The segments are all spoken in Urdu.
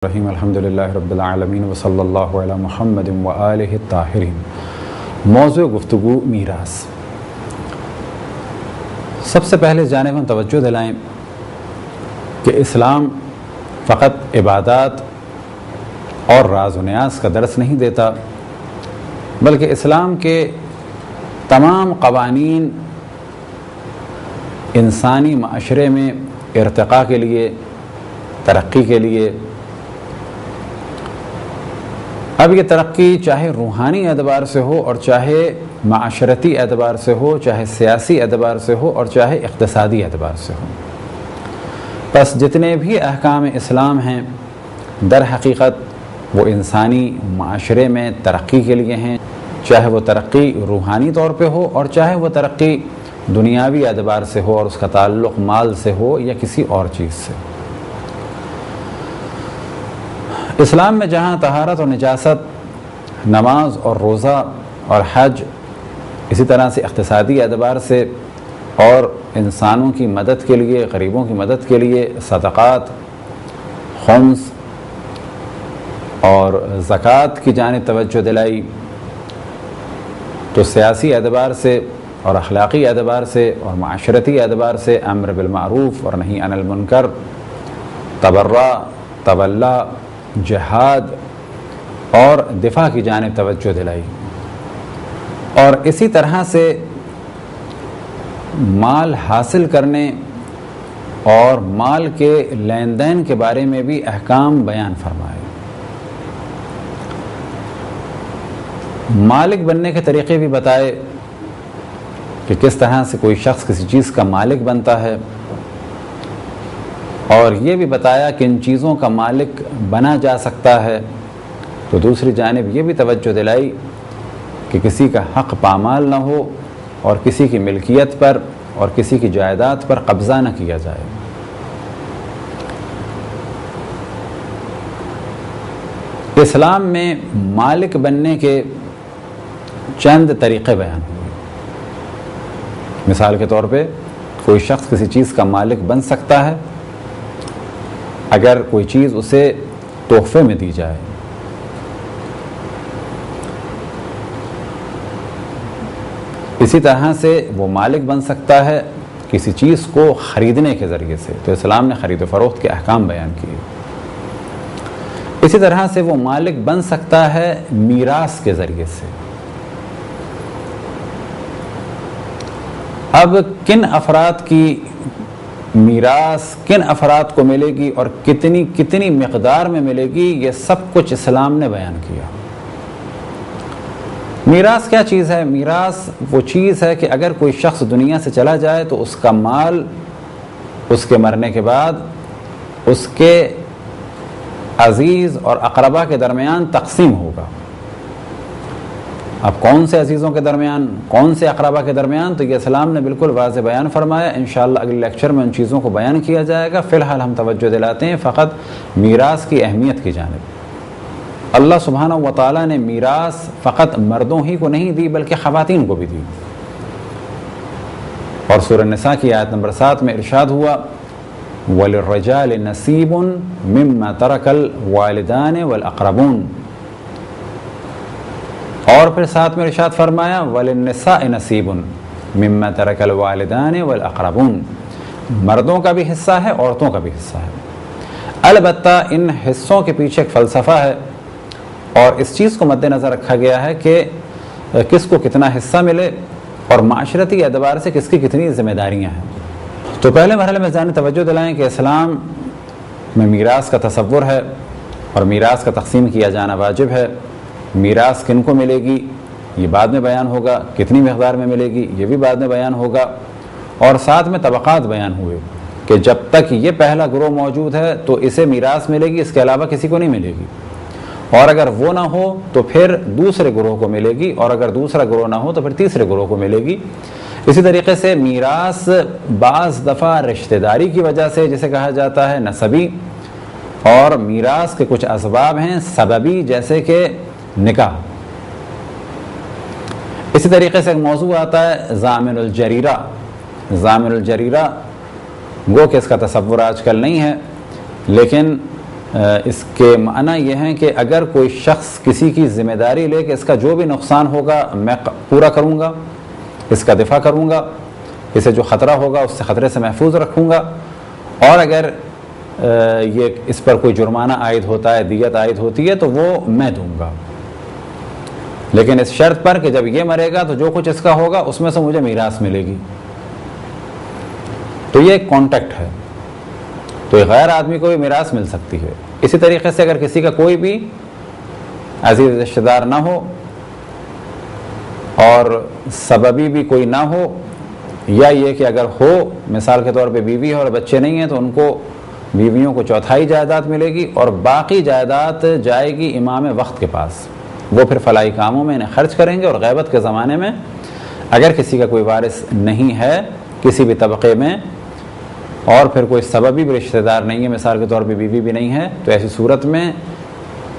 رحیم الحمدللہ رب العالمین وصلی اللہ علی محمد وآلہ الطاہرین۔ موضوع گفتگو میراث۔ سب سے پہلے جانب ہم توجہ دلائیں کہ اسلام فقط عبادات اور راز و نیاز کا درس نہیں دیتا، بلکہ اسلام کے تمام قوانین انسانی معاشرے میں ارتقاء کے لیے، ترقی کے لیے، اب یہ ترقی چاہے روحانی اعتبار سے ہو اور چاہے معاشرتی اعتبار سے ہو، چاہے سیاسی اعتبار سے ہو اور چاہے اقتصادی اعتبار سے ہو، بس جتنے بھی احکام اسلام ہیں در حقیقت وہ انسانی معاشرے میں ترقی کے لیے ہیں، چاہے وہ ترقی روحانی طور پہ ہو اور چاہے وہ ترقی دنیاوی اعتبار سے ہو اور اس کا تعلق مال سے ہو یا کسی اور چیز سے۔ اسلام میں جہاں طہارت اور نجاست، نماز اور روزہ اور حج، اسی طرح سے اقتصادی اعتبار سے اور انسانوں کی مدد کے لیے، غریبوں کی مدد کے لیے صدقات، خمس اور زکوٰۃ کی جانب توجہ دلائی، تو سیاسی اعتبار سے اور اخلاقی اعتبار سے اور معاشرتی اعتبار سے امر بالمعروف اور نہی عن المنکر، تبرع، تولا، جہاد اور دفاع کی جانب توجہ دلائی، اور اسی طرح سے مال حاصل کرنے اور مال کے لین دین کے بارے میں بھی احکام بیان فرمائے۔ مالک بننے کے طریقے بھی بتائے کہ کس طرح سے کوئی شخص کسی چیز کا مالک بنتا ہے، اور یہ بھی بتایا کہ ان چیزوں کا مالک بنا جا سکتا ہے۔ تو دوسری جانب یہ بھی توجہ دلائی کہ کسی کا حق پامال نہ ہو اور کسی کی ملکیت پر اور کسی کی جائیداد پر قبضہ نہ کیا جائے۔ اسلام میں مالک بننے کے چند طریقے بیان ہوئے۔ مثال کے طور پہ کوئی شخص کسی چیز کا مالک بن سکتا ہے اگر کوئی چیز اسے تحفے میں دی جائے، اسی طرح سے وہ مالک بن سکتا ہے کسی چیز کو خریدنے کے ذریعے سے، تو اسلام نے خرید و فروخت کے احکام بیان کیے۔ اسی طرح سے وہ مالک بن سکتا ہے میراث کے ذریعے سے۔ اب کن افراد کی میراث کن افراد کو ملے گی اور کتنی مقدار میں ملے گی، یہ سب کچھ اسلام نے بیان کیا۔ میراث کیا چیز ہے؟ میراث وہ چیز ہے کہ اگر کوئی شخص دنیا سے چلا جائے تو اس کا مال اس کے مرنے کے بعد اس کے عزیز اور اقربا کے درمیان تقسیم ہوگا۔ اب کون سے عزیزوں کے درمیان، کون سے اقربا کے درمیان، تو یہ اسلام نے بالکل واضح بیان فرمایا۔ انشاءاللہ اگلے لیکچر میں ان چیزوں کو بیان کیا جائے گا۔ فی الحال ہم توجہ دلاتے ہیں فقط میراث کی اہمیت کی جانب۔ اللہ سبحانہ و تعالیٰ نے میراث فقط مردوں ہی کو نہیں دی بلکہ خواتین کو بھی دی، اور سورہ النساء کی آیت نمبر 7 میں ارشاد ہوا وَلِلرِّجَالِ نَصِيبٌ مِّمَّا تَرَكَ الْوَالِدَانِ وَالْأَقْرَبُونَ، اور پھر ساتھ میں ارشاد فرمایا وَلِلنِّسَاءِ نَصِيبٌ مِّمَّا تَرَكَ الْوَالِدَانِ وَالْأَقْرَبُونَ، مردوں کا بھی حصہ ہے، عورتوں کا بھی حصہ ہے۔ البتہ ان حصوں کے پیچھے ایک فلسفہ ہے اور اس چیز کو مد نظر رکھا گیا ہے کہ کس کو کتنا حصہ ملے اور معاشرتی اعتبار سے کس کی کتنی ذمہ داریاں ہیں۔ تو پہلے مرحلے میں ذہنی توجہ دلائیں کہ اسلام میں میراث کا تصور ہے اور میراث کا تقسیم کیا جانا واجب ہے۔ میراث کن کو ملے گی یہ بعد میں بیان ہوگا، کتنی مقدار میں ملے گی یہ بھی بعد میں بیان ہوگا، اور ساتھ میں طبقات بیان ہوئے کہ جب تک یہ پہلا گروہ موجود ہے تو اسے میراث ملے گی، اس کے علاوہ کسی کو نہیں ملے گی، اور اگر وہ نہ ہو تو پھر دوسرے گروہ کو ملے گی، اور اگر دوسرا گروہ نہ ہو تو پھر تیسرے گروہ کو ملے گی۔ اسی طریقے سے میراث بعض دفعہ رشتہ داری کی وجہ سے جسے کہا جاتا ہے نسبی، اور میراث کے کچھ اسباب ہیں سببی جیسے کہ نکاح۔ اسی طریقے سے ایک موضوع آتا ہے ضامن الجریرہ۔ ضامن الجریرہ گو کہ اس کا تصور آج کل نہیں ہے، لیکن اس کے معنی یہ ہیں کہ اگر کوئی شخص کسی کی ذمہ داری لے کہ اس کا جو بھی نقصان ہوگا میں پورا کروں گا، اس کا دفاع کروں گا، اسے جو خطرہ ہوگا اس سے خطرے سے محفوظ رکھوں گا، اور اگر یہ اس پر کوئی جرمانہ عائد ہوتا ہے، دیت عائد ہوتی ہے تو وہ میں دوں گا، لیکن اس شرط پر کہ جب یہ مرے گا تو جو کچھ اس کا ہوگا اس میں سے مجھے میراث ملے گی۔ تو یہ ایک کانٹیکٹ ہے، تو ایک غیر آدمی کو بھی میراث مل سکتی ہے۔ اسی طریقے سے اگر کسی کا کوئی بھی عزیز رشتہ دار نہ ہو اور سببی بھی کوئی نہ ہو، یا یہ کہ اگر ہو مثال کے طور پہ بیوی ہے اور بچے نہیں ہیں تو ان کو بیویوں کو چوتھائی جائیداد ملے گی اور باقی جائیداد جائے گی امام وقت کے پاس، وہ پھر فلاحی کاموں میں انہیں خرچ کریں گے۔ اور غیبت کے زمانے میں اگر کسی کا کوئی وارث نہیں ہے کسی بھی طبقے میں اور پھر کوئی سببی بھی رشتہ دار نہیں ہے، مثال کے طور پہ بیوی بھی نہیں ہے، تو ایسی صورت میں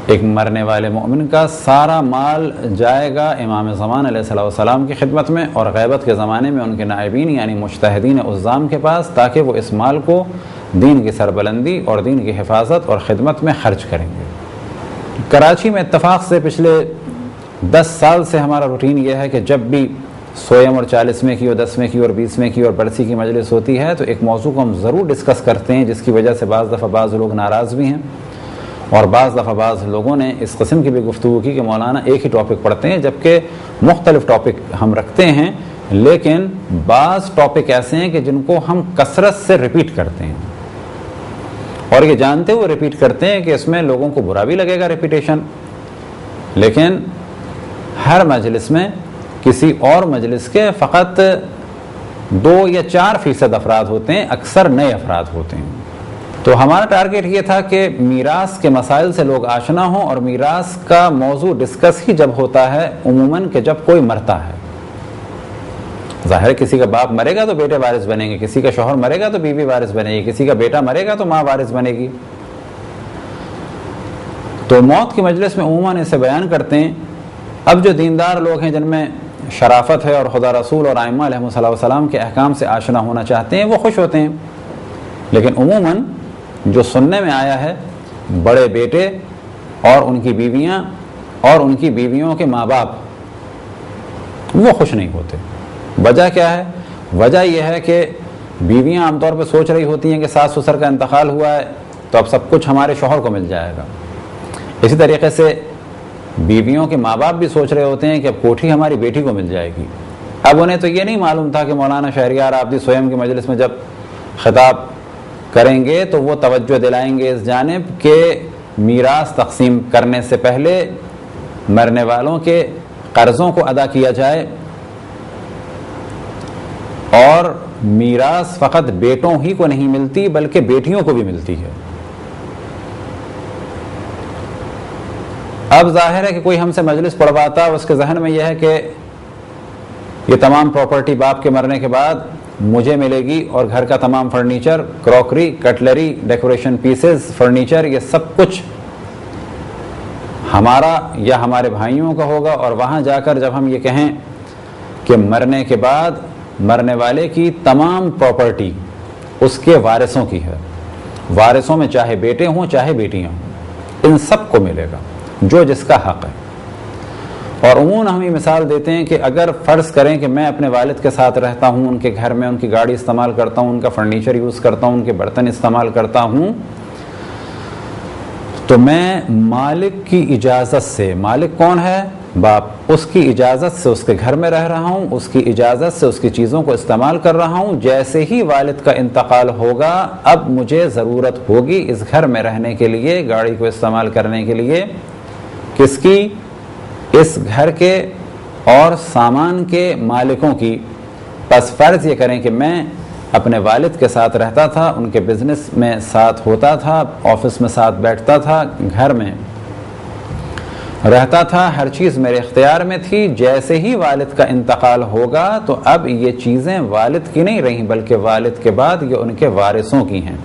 ایک مرنے والے مومن کا سارا مال جائے گا امام زمان علیہ السلام کی خدمت میں اور غیبت کے زمانے میں ان کے نائبین یعنی مجتہدین عظام کے پاس، تاکہ وہ اس مال کو دین کی سربلندی اور دین کی حفاظت اور خدمت میں خرچ کریں گے۔ کراچی میں اتفاق سے پچھلے 10 سال سے ہمارا روٹین یہ ہے کہ جب بھی 100 اور 40ویں کی اور 10ویں کی اور 20ویں کی اور برسی کی مجلس ہوتی ہے تو ایک موضوع کو ہم ضرور ڈسکس کرتے ہیں، جس کی وجہ سے بعض دفعہ بعض لوگ ناراض بھی ہیں اور بعض دفعہ بعض لوگوں نے اس قسم کی بھی گفتگو کی کہ مولانا ایک ہی ٹاپک پڑھتے ہیں، جبکہ مختلف ٹاپک ہم رکھتے ہیں، لیکن بعض ٹاپک ایسے ہیں کہ جن کو ہم کثرت سے ریپیٹ کرتے ہیں اور یہ جانتے ہوئے ریپیٹ کرتے ہیں کہ اس میں لوگوں کو برا بھی لگے گا ریپیٹیشن، لیکن ہر مجلس میں کسی اور مجلس کے فقط 2 یا 4% افراد ہوتے ہیں، اکثر نئے افراد ہوتے ہیں۔ تو ہمارا ٹارگیٹ یہ تھا کہ میراث کے مسائل سے لوگ آشنا ہوں، اور میراث کا موضوع ڈسکس ہی جب ہوتا ہے عموماً کہ جب کوئی مرتا ہے۔ ظاہر ہے کسی کا باپ مرے گا تو بیٹے وارث بنیں گے، کسی کا شوہر مرے گا تو بیوی وارث بنے گی، کسی کا بیٹا مرے گا تو ماں وارث بنے گی۔ تو موت کی مجلس میں عموماً اسے بیان کرتے ہیں۔ اب جو دیندار لوگ ہیں جن میں شرافت ہے اور خدا رسول اور ائمہ علیہ السلام کے احکام سے آشنا ہونا چاہتے ہیں وہ خوش ہوتے ہیں، لیکن عموماً جو سننے میں آیا ہے بڑے بیٹے اور ان کی بیویاں اور ان کی بیویوں کے ماں باپ وہ خوش نہیں ہوتے۔ وجہ کیا ہے؟ وجہ یہ ہے کہ بیویاں عام طور پہ سوچ رہی ہوتی ہیں کہ ساس سسر کا انتقال ہوا ہے تو اب سب کچھ ہمارے شوہر کو مل جائے گا، اسی طریقے سے بیویوں کے ماں باپ بھی سوچ رہے ہوتے ہیں کہ اب کوٹھی ہماری بیٹی کو مل جائے گی۔ اب انہیں تو یہ نہیں معلوم تھا کہ مولانا شہریار آبدی سویم کی مجلس میں جب خطاب کریں گے تو وہ توجہ دلائیں گے اس جانب کہ میراث تقسیم کرنے سے پہلے مرنے والوں کے قرضوں کو ادا کیا جائے، اور میراث فقط بیٹوں ہی کو نہیں ملتی بلکہ بیٹیوں کو بھی ملتی ہے۔ اب ظاہر ہے کہ کوئی ہم سے مجلس پڑھواتا اس کے ذہن میں یہ ہے کہ یہ تمام پراپرٹی باپ کے مرنے کے بعد مجھے ملے گی اور گھر کا تمام furniture, crockery, cutlery, decoration pieces, furniture, یہ سب کچھ ہمارا یا ہمارے بھائیوں کا ہوگا، اور وہاں جا کر جب ہم یہ کہیں کہ مرنے کے بعد مرنے والے کی تمام پراپرٹی اس کے وارثوں کی ہے، وارثوں میں چاہے بیٹے ہوں چاہے بیٹیاں ہوں، ان سب کو ملے گا جو جس کا حق ہے۔ اور عموماً ہم یہ مثال دیتے ہیں کہ اگر فرض کریں کہ میں اپنے والد کے ساتھ رہتا ہوں، ان کے گھر میں ان کی گاڑی استعمال کرتا ہوں، ان کا فرنیچر یوز کرتا ہوں، ان کے برتن استعمال کرتا ہوں، تو میں مالک کی اجازت سے، مالک کون ہے؟ باپ، اس کی اجازت سے اس کے گھر میں رہ رہا ہوں، اس کی اجازت سے اس کی چیزوں کو استعمال کر رہا ہوں۔ جیسے ہی والد کا انتقال ہوگا اب مجھے ضرورت ہوگی اس گھر میں رہنے کے لیے، گاڑی کو استعمال کرنے کے لیے، کس کی؟ اس گھر کے اور سامان کے مالکوں کی۔ پس فرض یہ کریں کہ میں اپنے والد کے ساتھ رہتا تھا، ان کے بزنس میں ساتھ ہوتا تھا، آفس میں ساتھ بیٹھتا تھا، گھر میں رہتا تھا، ہر چیز میرے اختیار میں تھی۔ جیسے ہی والد کا انتقال ہوگا تو اب یہ چیزیں والد کی نہیں رہیں بلکہ والد کے بعد یہ ان کے وارثوں کی ہیں۔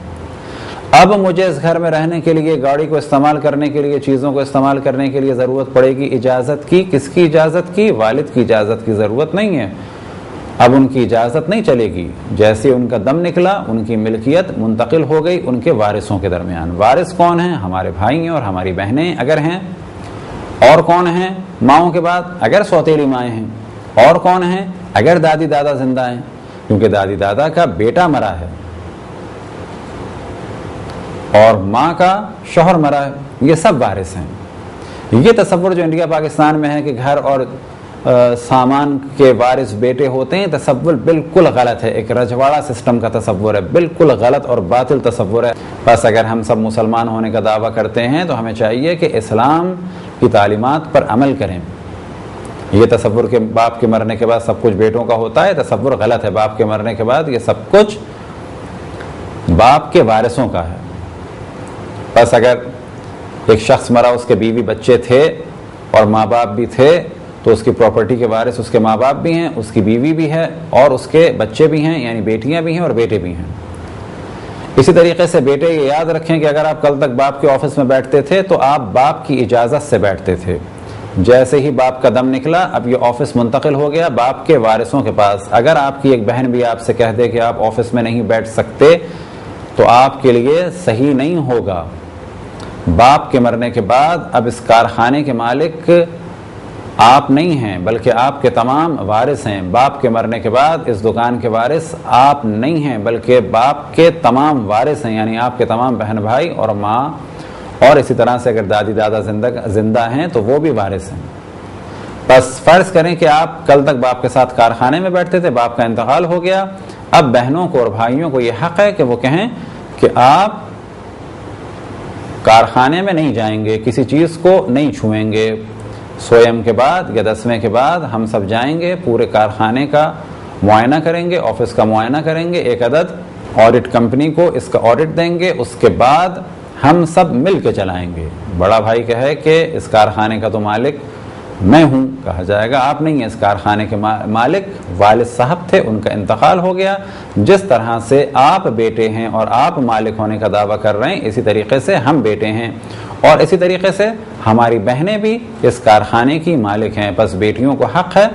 اب مجھے اس گھر میں رہنے کے لیے، گاڑی کو استعمال کرنے کے لیے، چیزوں کو استعمال کرنے کے لیے ضرورت پڑے گی اجازت کی۔ کس کی اجازت کی؟ والد کی اجازت کی ضرورت نہیں ہے۔ اب ان کی اجازت نہیں چلے گی، جیسے ان کا دم نکلا ان کی ملکیت منتقل ہو گئی ان کے وارثوں کے درمیان۔ وارث کون ہیں؟ ہمارے بھائی ہیں اور ہماری بہنیں اگر ہیں۔ اور کون ہیں ماؤں کے بعد؟ اگر سوتیلی مائیں ہیں۔ اور کون ہیں؟ اگر دادی دادا زندہ ہیں، کیونکہ دادی دادا کا بیٹا مرا ہے اور ماں کا شوہر مرا ہے، یہ سب وارث ہیں۔ یہ تصور جو انڈیا پاکستان میں ہے کہ گھر اور سامان کے وارث بیٹے ہوتے ہیں، تصور بالکل غلط ہے، ایک رجواڑا سسٹم کا تصور ہے، بالکل غلط اور باطل تصور ہے۔ بس اگر ہم سب مسلمان ہونے کا دعویٰ کرتے ہیں تو ہمیں چاہیے کہ اسلام کی تعلیمات پر عمل کریں۔ یہ تصور کہ باپ کے مرنے کے بعد سب کچھ بیٹوں کا ہوتا ہے، تصور غلط ہے۔ باپ کے مرنے کے بعد یہ سب کچھ باپ کے وارثوں کا ہے۔ بس اگر ایک شخص مرا، اس کے بیوی بچے تھے اور ماں باپ بھی تھے، تو اس کی پراپرٹی کے وارث اس کے ماں باپ بھی ہیں، اس کی بیوی بھی ہے اور اس کے بچے بھی ہیں، یعنی بیٹیاں بھی ہیں اور بیٹے بھی ہیں۔ اسی طریقے سے بیٹے یہ یاد رکھیں کہ اگر آپ کل تک باپ کے آفس میں بیٹھتے تھے تو آپ باپ کی اجازت سے بیٹھتے تھے۔ جیسے ہی باپ کا دم نکلا اب یہ آفس منتقل ہو گیا باپ کے وارثوں کے پاس۔ اگر آپ کی ایک بہن بھی آپ سے کہہ دے کہ آپ آفس میں نہیں بیٹھ سکتے تو آپ کے لیے صحیح نہیں ہوگا۔ باپ کے مرنے کے بعد اب اس کارخانے کے مالک آپ نہیں ہیں بلکہ آپ کے تمام وارث ہیں۔ باپ کے مرنے کے بعد اس دکان کے وارث آپ نہیں ہیں بلکہ باپ کے تمام وارث ہیں، یعنی آپ کے تمام بہن بھائی اور ماں، اور اسی طرح سے اگر دادی دادا زندہ ہیں تو وہ بھی وارث ہیں۔ بس فرض کریں کہ آپ کل تک باپ کے ساتھ کارخانے میں بیٹھتے تھے، باپ کا انتقال ہو گیا، اب بہنوں کو اور بھائیوں کو یہ حق ہے کہ وہ کہیں کہ آپ کارخانے میں نہیں جائیں گے، کسی چیز کو نہیں چھوئیں گے۔ سویم کے بعد یا 10ویں کے بعد ہم سب جائیں گے، پورے کارخانے کا معائنہ کریں گے، آفس کا معائنہ کریں گے، ایک عدد آڈٹ کمپنی کو اس کا آڈٹ دیں گے، اس کے بعد ہم سب مل کے چلائیں گے۔ بڑا بھائی کہے کہ اس کارخانے کا تو مالک میں ہوں، کہا جائے گا آپ نہیں ہیں، اس کارخانے کے مالک والد صاحب تھے، ان کا انتقال ہو گیا۔ جس طرح سے آپ بیٹے ہیں اور آپ مالک ہونے کا دعویٰ کر رہے ہیں، اسی طریقے سے ہم بیٹے ہیں اور اسی طریقے سے ہماری بہنیں بھی اس کارخانے کی مالک ہیں۔ بس بیٹیوں کو حق ہے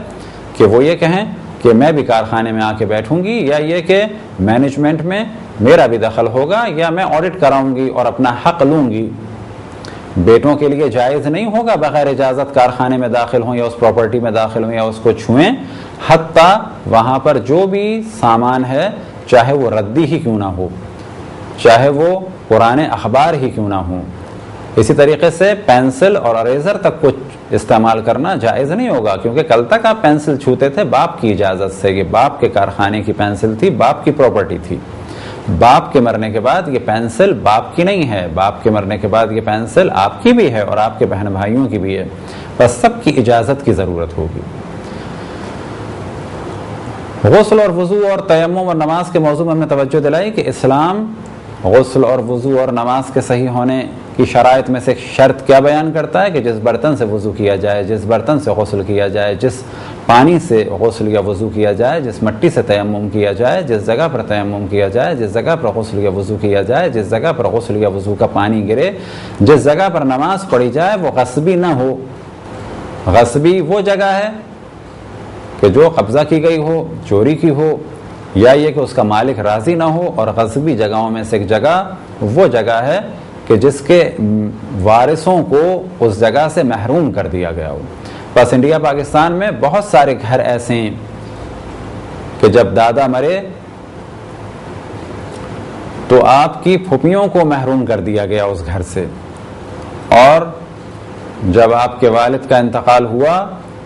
کہ وہ یہ کہیں کہ میں بھی کارخانے میں آ کے بیٹھوں گی، یا یہ کہ مینجمنٹ میں میرا بھی دخل ہوگا، یا میں آڈٹ کراؤں گی اور اپنا حق لوں گی۔ بیٹوں کے لیے جائز نہیں ہوگا بغیر اجازت کارخانے میں داخل ہوں یا اس پراپرٹی میں داخل ہوں یا اس کو چھوئیں، حتیٰ وہاں پر جو بھی سامان ہے چاہے وہ ردی ہی کیوں نہ ہو، چاہے وہ پرانے اخبار ہی کیوں نہ ہوں۔ اسی طریقے سے پینسل اور اریزر تک کچھ استعمال کرنا جائز نہیں ہوگا، کیونکہ کل تک آپ پینسل چھوتے تھے باپ کی اجازت سے، یہ باپ کے کارخانے کی پینسل تھی، باپ کی پراپرٹی تھی۔ باپ کے مرنے کے بعد یہ پینسل باپ کی نہیں ہے، باپ کے مرنے کے بعد یہ پینسل آپ کی بھی ہے اور آپ کے بہن بھائیوں کی بھی ہے، بس سب کی اجازت کی ضرورت ہوگی۔ غسل اور وضو اور تیمم اور نماز کے موضوع میں ہم نے توجہ دلائی کہ اسلام غسل اور وضو اور نماز کے صحیح ہونے کی شرائط میں سے ایک شرط کیا بیان کرتا ہے کہ جس برتن سے وضو کیا جائے، جس برتن سے غسل کیا جائے، جس پانی سے غسل یا وضو کیا جائے، جس مٹی سے تیمم کیا جائے، جس جگہ پر تیمم کیا جائے، جس جگہ پر غسل یا وضو کیا جائے، جس جگہ پر غسل یا وضو کا پانی گرے، جس جگہ پر نماز پڑھی جائے وہ غصبی نہ ہو۔ غصبی وہ جگہ ہے کہ جو قبضہ کی گئی ہو، چوری کی ہو، یا یہ کہ اس کا مالک راضی نہ ہو، اور غصبی جگہوں میں سے ایک جگہ وہ جگہ ہے کہ جس کے وارثوں کو اس جگہ سے محروم کر دیا گیا ہو۔ بس انڈیا پاکستان میں بہت سارے گھر ایسے ہیں کہ جب دادا مرے تو آپ کی پھوپھیوں کو محروم کر دیا گیا اس گھر سے، اور جب آپ کے والد کا انتقال ہوا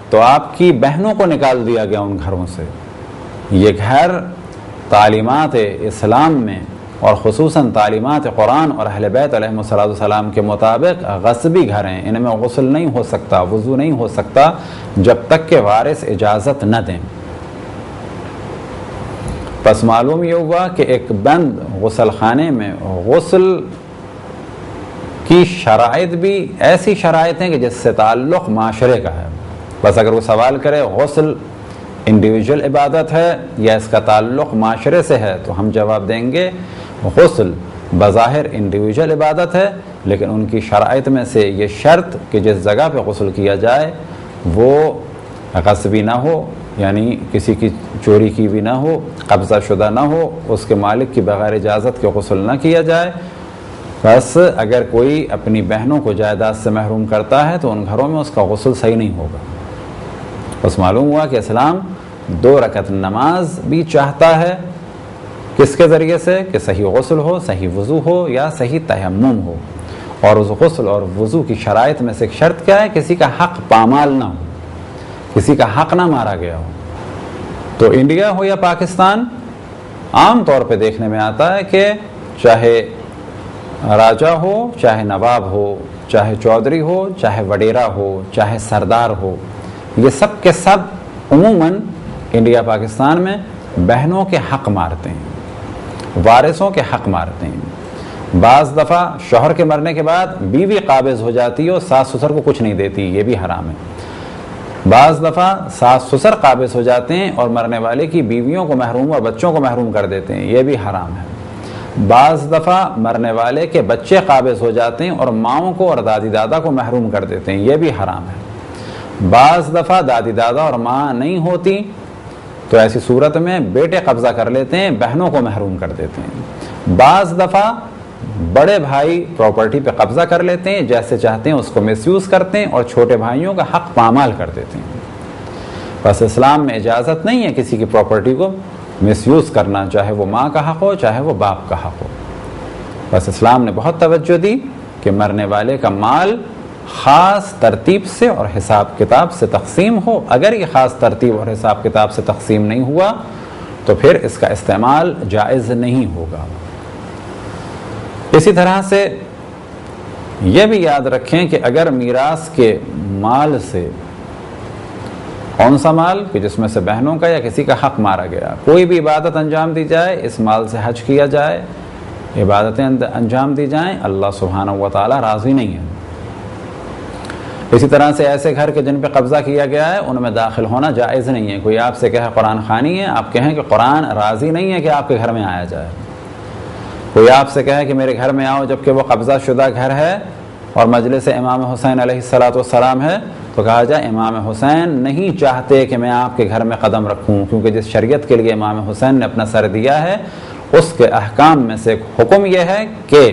تو آپ کی بہنوں کو نکال دیا گیا ان گھروں سے۔ یہ گھر تعلیمات اسلام میں اور خصوصاً تعلیمات قرآن اور اہل بیت علیہم السلام کے مطابق غصبی گھر ہیں، ان میں غسل نہیں ہو سکتا، وضو نہیں ہو سکتا جب تک کہ وارث اجازت نہ دیں۔ پس معلوم یہ ہوا کہ ایک بند غسل خانے میں غسل کی شرائط بھی ایسی شرائط ہیں کہ جس سے تعلق معاشرے کا ہے۔ بس اگر وہ سوال کرے غسل انڈیویجول عبادت ہے یا اس کا تعلق معاشرے سے ہے تو ہم جواب دیں گے غسل بظاہر انڈیویجول عبادت ہے، لیکن ان کی شرائط میں سے یہ شرط کہ جس جگہ پہ غسل کیا جائے وہ غصبی نہ ہو، یعنی کسی کی چوری کی بھی نہ ہو، قبضہ شدہ نہ ہو، اس کے مالک کی بغیر اجازت کے غسل نہ کیا جائے۔ بس اگر کوئی اپنی بہنوں کو جائیداد سے محروم کرتا ہے تو ان گھروں میں اس کا غسل صحیح نہیں ہوگا۔ بس معلوم ہوا کہ اسلام 2 رکعت نماز بھی چاہتا ہے، کس کے ذریعے سے؟ کہ صحیح غسل ہو، صحیح وضو ہو یا صحیح تیمم ہو۔ اور اس غسل اور وضو کی شرائط میں سے ایک شرط کیا ہے؟ کسی کا حق پامال نہ ہو، کسی کا حق نہ مارا گیا ہو۔ تو انڈیا ہو یا پاکستان، عام طور پہ دیکھنے میں آتا ہے کہ چاہے راجا ہو، چاہے نواب ہو، چاہے چودھری ہو، چاہے وڈیرا ہو، چاہے سردار ہو، یہ سب کے سب عموماً انڈیا پاکستان میں بہنوں کے حق مارتے ہیں، وارثوں کے حق مارتے ہیں۔ بعض دفعہ شوہر کے مرنے کے بعد بیوی قابض ہو جاتی ہے اور ساس سسر کو کچھ نہیں دیتی، یہ بھی حرام ہے۔ بعض دفعہ ساس سسر قابض ہو جاتے ہیں اور مرنے والے کی بیویوں کو محروم اور بچوں کو محروم کر دیتے ہیں، یہ بھی حرام ہے۔ بعض دفعہ مرنے والے کے بچے قابض ہو جاتے ہیں اور ماؤں کو اور دادی دادا کو محروم کر دیتے ہیں، یہ بھی حرام ہے۔ بعض دفعہ دادی دادا اور ماں نہیں ہوتی تو ایسی صورت میں بیٹے قبضہ کر لیتے ہیں، بہنوں کو محروم کر دیتے ہیں۔ بعض دفعہ بڑے بھائی پراپرٹی پہ قبضہ کر لیتے ہیں، جیسے چاہتے ہیں اس کو مس یوز کرتے ہیں اور چھوٹے بھائیوں کا حق پامال کر دیتے ہیں۔ بس اسلام میں اجازت نہیں ہے کسی کی پراپرٹی کو مس یوز کرنا، چاہے وہ ماں کا حق ہو چاہے وہ باپ کا حق ہو۔ بس اسلام نے بہت توجہ دی کہ مرنے والے کا مال خاص ترتیب سے اور حساب کتاب سے تقسیم ہو۔ اگر یہ خاص ترتیب اور حساب کتاب سے تقسیم نہیں ہوا تو پھر اس کا استعمال جائز نہیں ہوگا۔ اسی طرح سے یہ بھی یاد رکھیں کہ اگر میراث کے مال سے، کون سا مال کہ جس میں سے بہنوں کا یا کسی کا حق مارا گیا، کوئی بھی عبادت انجام دی جائے، اس مال سے حج کیا جائے، عبادتیں انجام دی جائیں، اللہ سبحانہ و تعالی راضی نہیں ہے۔ اسی طرح سے ایسے گھر کے جن پہ قبضہ کیا گیا ہے ان میں داخل ہونا جائز نہیں ہے۔ کوئی آپ سے کہے قرآن خوانی ہے، آپ کہیں کہ قرآن راضی نہیں ہے کہ آپ کے گھر میں آیا جائے۔ کوئی آپ سے کہے کہ میرے گھر میں آؤ جبکہ وہ قبضہ شدہ گھر ہے اور مجلس امام حسین علیہ السلام ہے، تو کہا جائے امام حسین نہیں چاہتے کہ میں آپ کے گھر میں قدم رکھوں، کیونکہ جس شریعت کے لیے امام حسین نے اپنا سر دیا ہے اس کے احکام میں سے ایک حکم یہ ہے کہ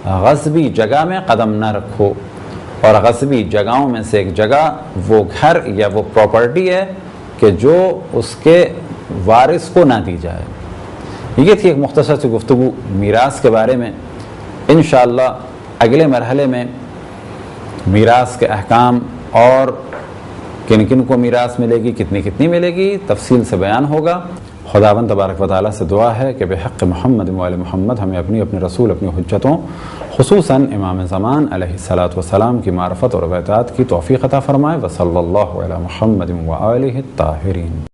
غصبی جگہ میں قدم نہ رکھو، اور غصبی جگہوں میں سے ایک جگہ وہ گھر یا وہ پراپرٹی ہے کہ جو اس کے وارث کو نہ دی جائے۔ یہ تھی ایک مختصر سی گفتگو میراث کے بارے میں۔ انشاءاللہ اگلے مرحلے میں میراث کے احکام اور کن کن کو میراث ملے گی، کتنی کتنی ملے گی، تفصیل سے بیان ہوگا۔ خداوند تبارک و تعالیٰ سے دعا ہے کہ بحق محمد و آل محمد ہمیں اپنے رسول، اپنی حجتوں، خصوصاً امام زمان علیہ السلام کی معرفت اور اطاعت کی توفیق عطا فرمائے۔ وصلی اللہ علی محمد و آلہ الطاہرین۔